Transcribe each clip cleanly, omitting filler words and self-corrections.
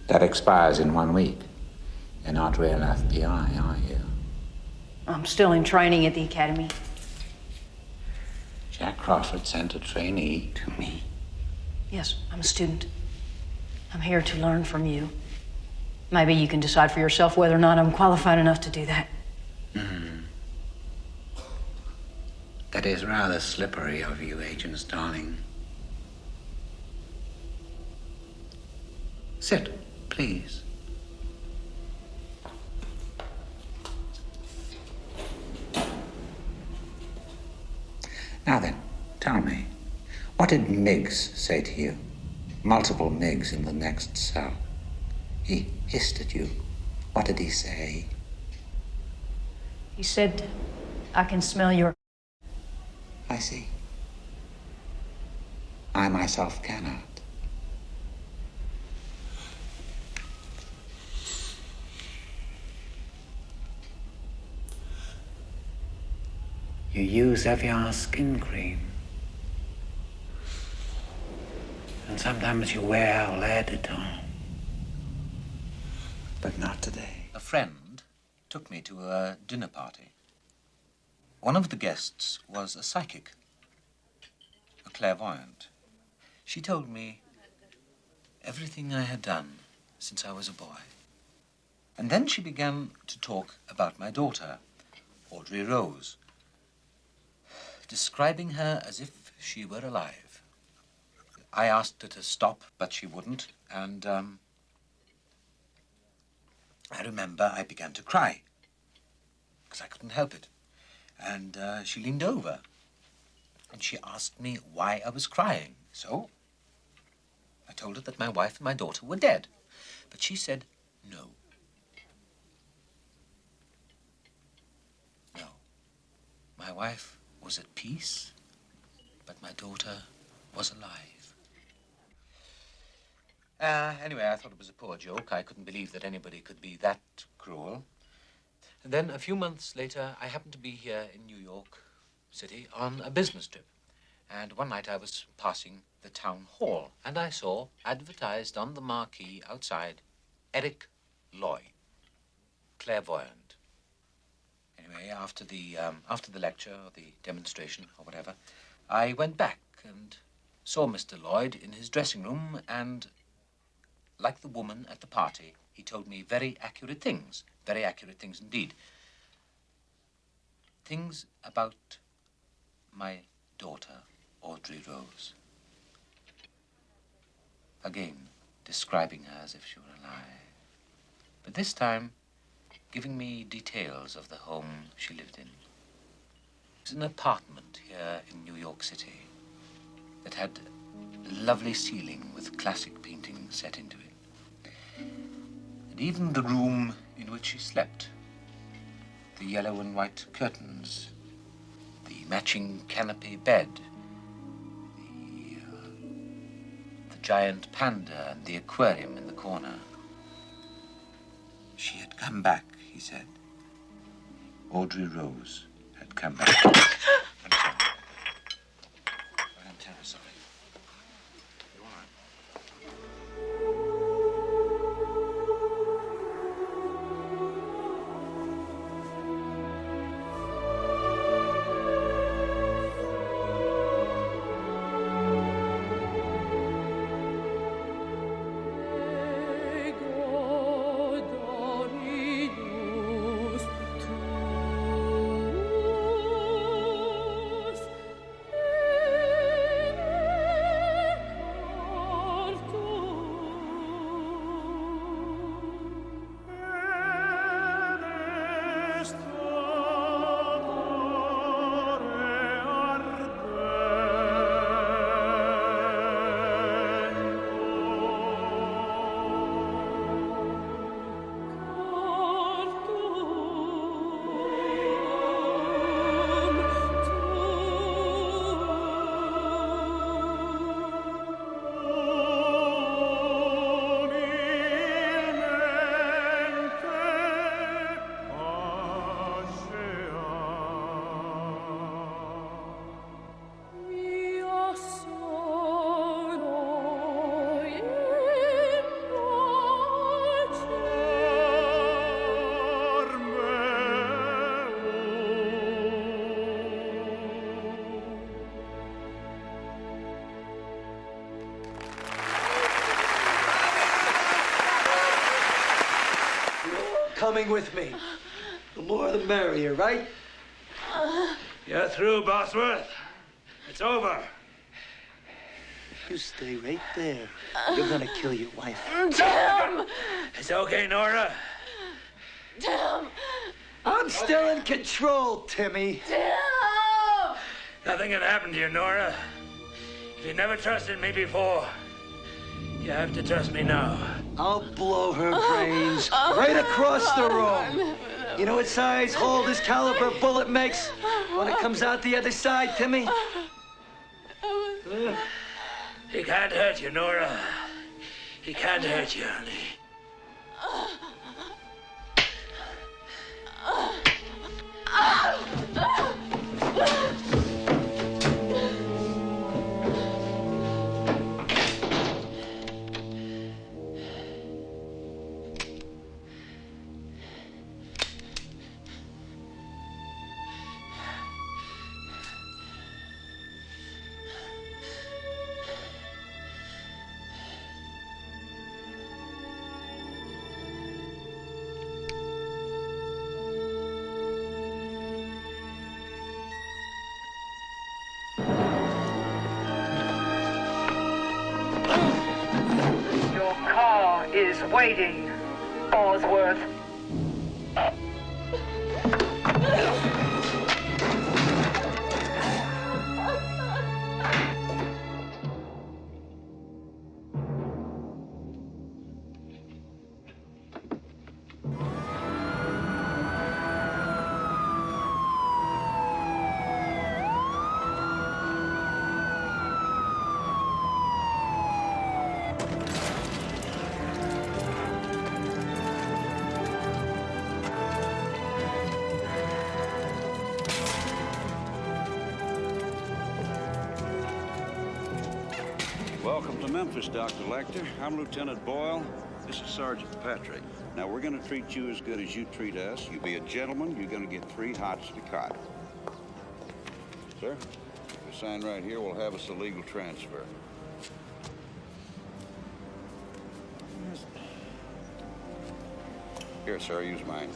That expires in 1 week. You're not real FBI, are you? I'm still in training at the academy. Jack Crawford sent a trainee to me. Yes, I'm a student. I'm here to learn from you. Maybe you can decide for yourself whether or not I'm qualified enough to do that. That is rather slippery of you, Agent Starling. Sit, please. Now then, tell me, what did Miggs say to you? Multiple Miggs in the next cell. He hissed at you. What did he say? He said, I can smell your... I see. I myself cannot. You use Evian skin cream. And sometimes you wear L'air de Temps. But not today. A friend took me to a dinner party. One of the guests was a psychic, a clairvoyant. She told me everything I had done since I was a boy. And then she began to talk about my daughter, Audrey Rose, describing her as if she were alive. I asked her to stop, but she wouldn't, and I remember I began to cry, because I couldn't help it. And she leaned over, and she asked me why I was crying. So I told her that my wife and my daughter were dead. But she said no. No. My wife was at peace, but my daughter was alive. Anyway, I thought it was a poor joke. I couldn't believe that anybody could be that cruel. And then, a few months later, I happened to be here in New York City on a business trip. And one night I was passing the town hall, and I saw advertised on the marquee outside, Eric Lloyd, clairvoyant. Anyway, after the lecture or the demonstration or whatever, I went back and saw Mr. Lloyd in his dressing room, and like the woman at the party, he told me very accurate things indeed. Things about my daughter, Audrey Rose. Again, describing her as if she were alive. But this time, giving me details of the home she lived in. It was an apartment here in New York City that had a lovely ceiling with classic paintings set into it. And even the room in which she slept, the yellow and white curtains, the matching canopy bed, the giant panda and the aquarium in the corner. She had come back, he said. Audrey Rose had come back. I'm sorry. I'm terribly sorry. You all right? coming with me. The more the merrier, right? You're through, Bosworth. It's over. You stay right there. You're gonna kill your wife. Damn! It's okay, Nora. Damn! I'm still in control, Timmy. Damn! Nothing can happen to you, Nora. If you never trusted me before, you have to trust me now. I'll blow her brains right across the room. You know what size hole this caliber bullet makes when it comes out the other side, Timmy? He can't hurt you, Nora. He can't hurt you, honey. Is waiting, Bosworth. Welcome to Memphis, Dr. Lecter. I'm Lieutenant Boyle. This is Sergeant Patrick. Now, we're going to treat you as good as you treat us. You be a gentleman, you're going to get 3 hots to cot. Sir, if you sign right here, we'll have us a legal transfer. Here, sir, use mine.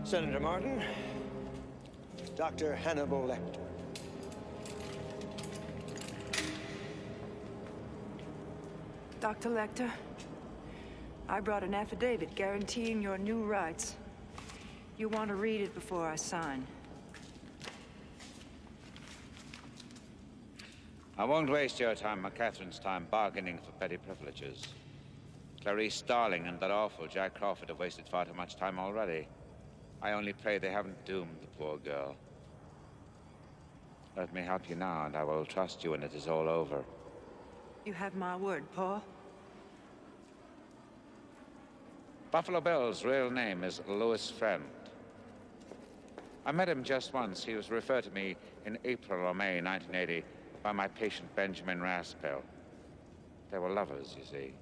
Senator Martin, Dr. Hannibal Lecter. Dr. Lecter, I brought an affidavit guaranteeing your new rights. You want to read it before I sign? I won't waste your time or Catherine's time bargaining for petty privileges. Clarice Starling and that awful Jack Crawford have wasted far too much time already. I only pray they haven't doomed the poor girl. Let me help you now, and I will trust you when it is all over. You have my word, Paul. Buffalo Bill's real name is Louis Friend. I met him just once. He was referred to me in April or May 1980 by my patient Benjamin Raspel. They were lovers, you see.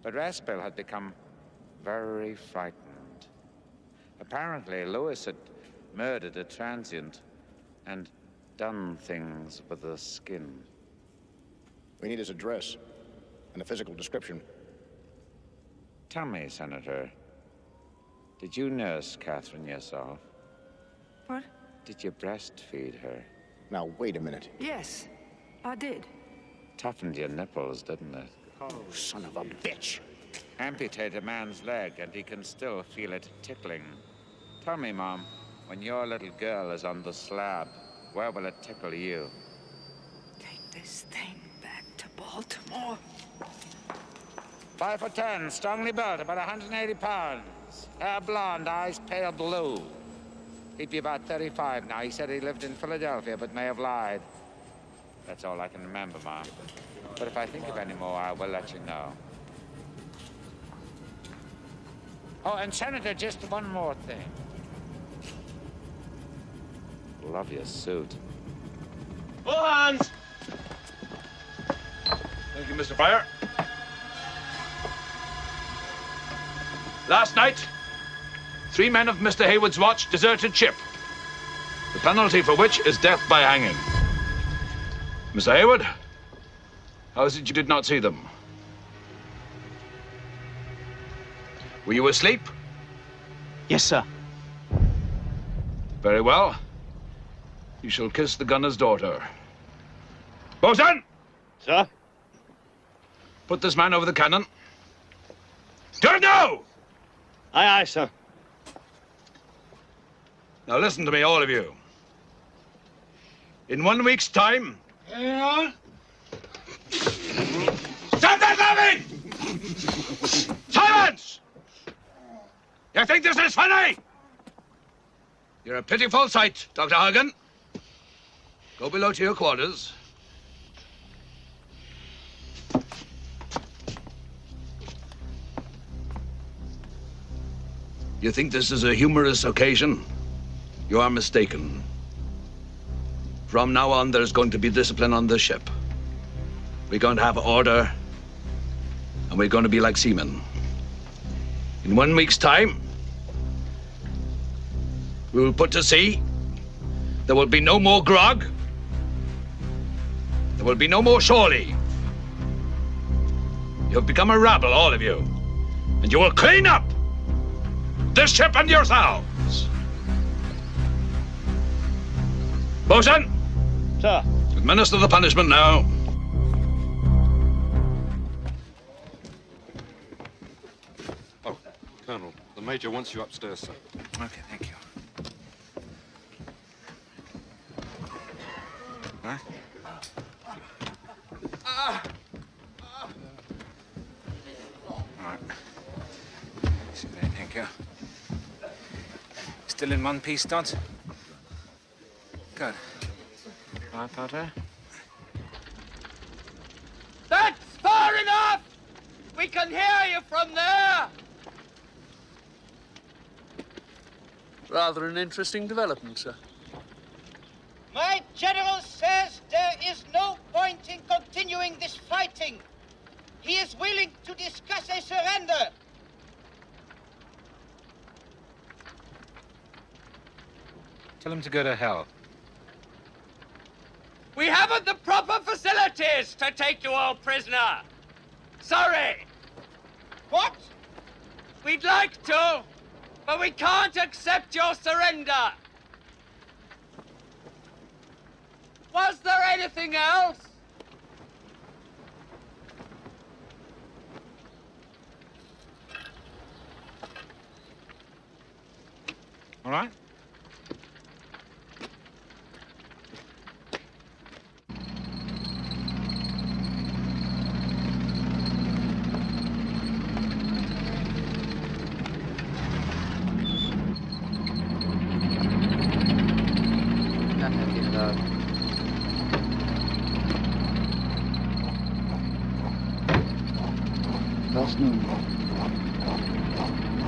But Raspel had become very frightened. Apparently, Louis had murdered a transient and done things with the skin. We need his address and a physical description. Tell me, Senator, did you nurse Catherine yourself? What? Did you breastfeed her? Now, wait a minute. Yes, I did. Toughened your nipples, didn't it? Oh, son of a bitch. Amputate a man's leg and he can still feel it tickling. Tell me, Mom, when your little girl is on the slab, where will it tickle you? Take this thing back to Baltimore. 5'10", strongly built, about 180 pounds. Hair blonde, eyes pale blue. He'd be about 35 now. He said he lived in Philadelphia, but may have lied. That's all I can remember, Mom. But if I think of any more, I will let you know. Oh, and Senator, just one more thing. Love your suit. All hands! Thank you, Mr. Pryor. Last night, 3 men of Mr. Haywood's watch deserted ship. The penalty for which is death by hanging. Mr. Haywood, how is it you did not see them? Were you asleep? Yes, sir. Very well. You shall kiss the gunner's daughter. Bosun! Sir? Put this man over the cannon. Do it now! Aye, aye, sir. Now listen to me, all of you. In 1 week's time... Hang on. Stop that laughing! Silence! You think this is funny? You're a pitiful sight, Dr. Hagen. Go below to your quarters. You think this is a humorous occasion? You are mistaken. From now on, there's going to be discipline on this ship. We're going to have order, and we're going to be like seamen. In 1 week's time, we will put to sea. There will be no more grog. There will be no more shore leave. You have become a rabble, all of you, and you will clean up this ship and yourselves. Bosun! Sir. Administer the punishment now. Oh, Colonel, the Major wants you upstairs, sir. Okay, thank you. Huh? All right. Thank you. Still in one piece, Dot? Good. All right, Potter. That's far enough! We can hear you from there! Rather an interesting development, sir. My general says there is no point in continuing this fighting. He is willing to discuss a surrender. Tell him to go to hell. We haven't the proper facilities to take you all prisoner. Sorry. What? We'd like to, but we can't accept your surrender. Was there anything else? All right?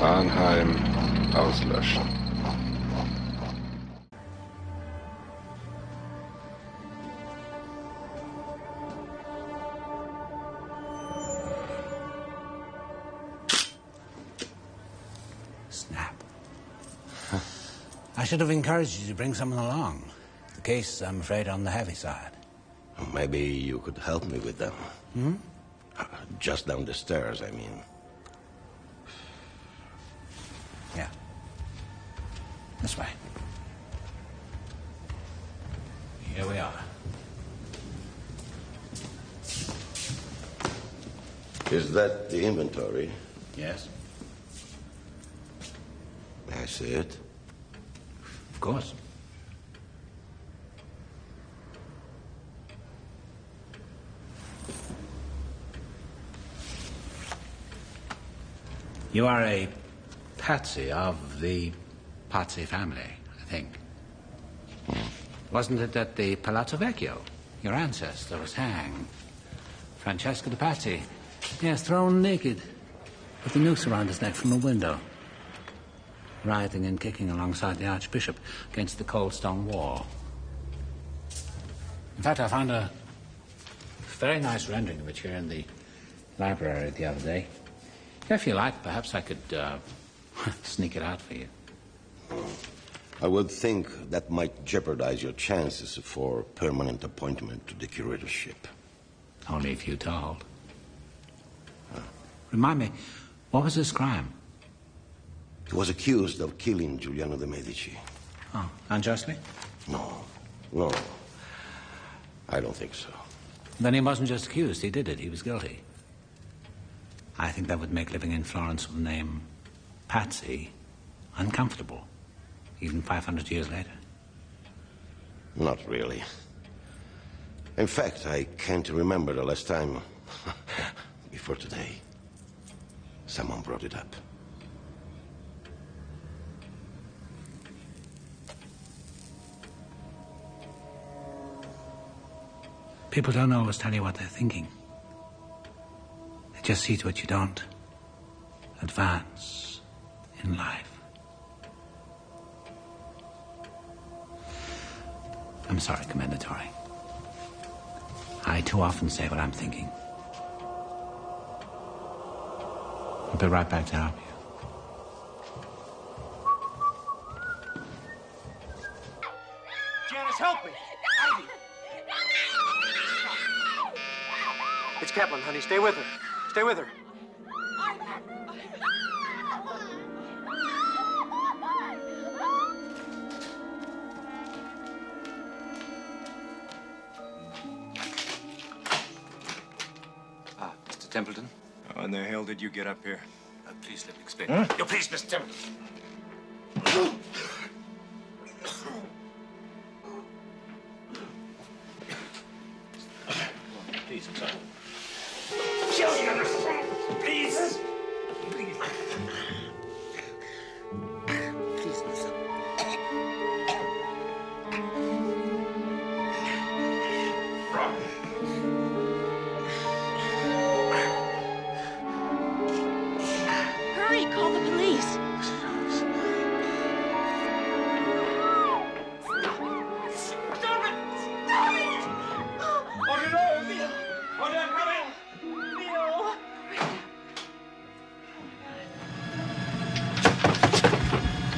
Arnheim auslöschen. Snap. I should have encouraged you to bring someone along. The case, I'm afraid, on the heavy side. Maybe you could help me with them. Hmm? Just down the stairs, I mean. Yeah. This way. Here we are. Is that the inventory? Yes. May I see it? Of course. You are a patsy of the Patsy family, I think. Wasn't it at the Palazzo Vecchio? Your ancestor was hanged. Francesco de Pazzi. Yes, thrown naked, with the noose around his neck from a window. Writhing and kicking alongside the Archbishop against the cold stone wall. In fact, I found a very nice rendering of it here in the library the other day. If you like, perhaps I could sneak it out for you. I would think that might jeopardize your chances for permanent appointment to the curatorship. Only if you told. Remind me, what was his crime? He was accused of killing Giuliano de' Medici. Oh, unjustly? No. I don't think so. Then he wasn't just accused, he did it, he was guilty. I think that would make living in Florence with the name Patsy uncomfortable, even 500 years later. Not really. In fact, I can't remember the last time, before today, someone brought it up. People don't always tell you what they're thinking. They just see to it you don't advance in life. I'm sorry, Commendatore. I too often say what I'm thinking. I'll be right back to help you. Janice, help me! Ivy! It's Kaplan, honey. Stay with her. Stay with her. Mr. Templeton? How in the hell did you get up here? Please let me explain. Huh? Yo, please, Mr. Templeton. Please, I'm sorry. Julianne, please! Please, listen. Hurry, call the police. Stop it! Stop it! Audrey Rose! Audrey, I'm coming!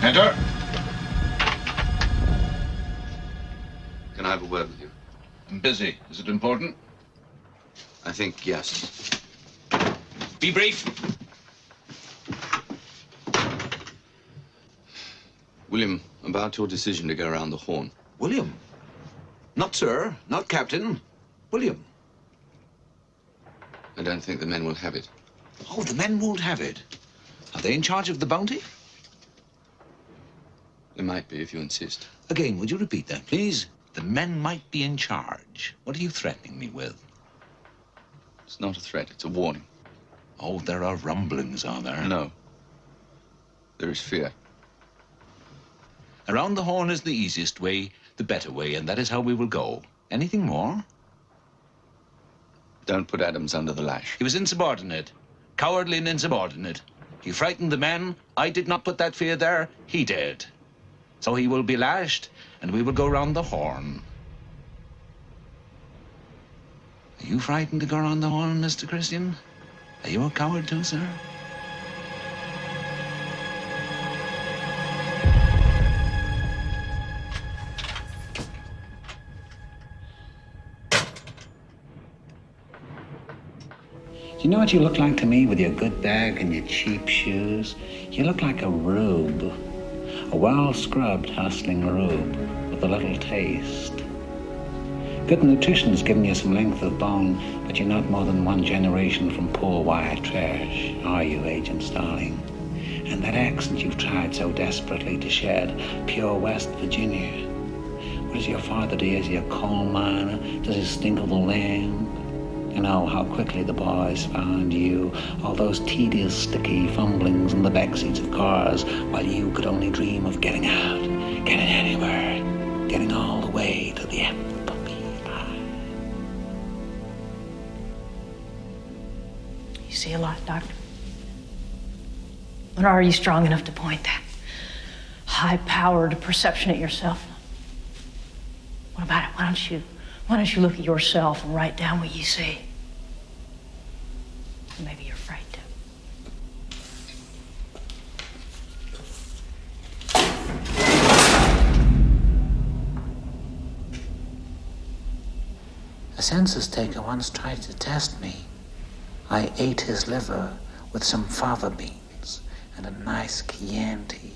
Enter. Can I have a word with you? I'm busy. Is it important? I think yes. Be brief. William, about your decision to go around the horn. William? Not sir, not captain. William. I don't think the men will have it. Oh, the men won't have it. Are they in charge of the bounty? They might be, if you insist. Again, would you repeat that, please? The men might be in charge. What are you threatening me with? It's not a threat, it's a warning. Oh, there are rumblings, are there? No. There is fear. Around the horn is the easiest way, the better way, and that is how we will go. Anything more? Don't put Adams under the lash. He was insubordinate. Cowardly and insubordinate. He frightened the men. I did not put that fear there. He did. So he will be lashed, and we will go round the horn. Are you frightened to go round the horn, Mr. Christian? Are you a coward too, sir? Do you know what you look like to me with your good bag and your cheap shoes? You look like a rube. A well-scrubbed, hustling rube with a little taste. Good nutrition's given you some length of bone, but you're not more than one generation from poor white trash, are you, Agent Starling? And that accent you've tried so desperately to shed, pure West Virginia. What does your father do? Is he a coal miner? Does he stink of the land? You know how quickly the boys found you, all those tedious, sticky fumblings in the back seats of cars, while you could only dream of getting out, getting anywhere, getting all the way to the FBI. You see a lot, Doctor. But are you strong enough to point that high-powered perception at yourself? What about it? Why don't you look at yourself and write down what you see? Maybe you're afraid to. A census taker once tried to test me. I ate his liver with some fava beans and a nice Chianti.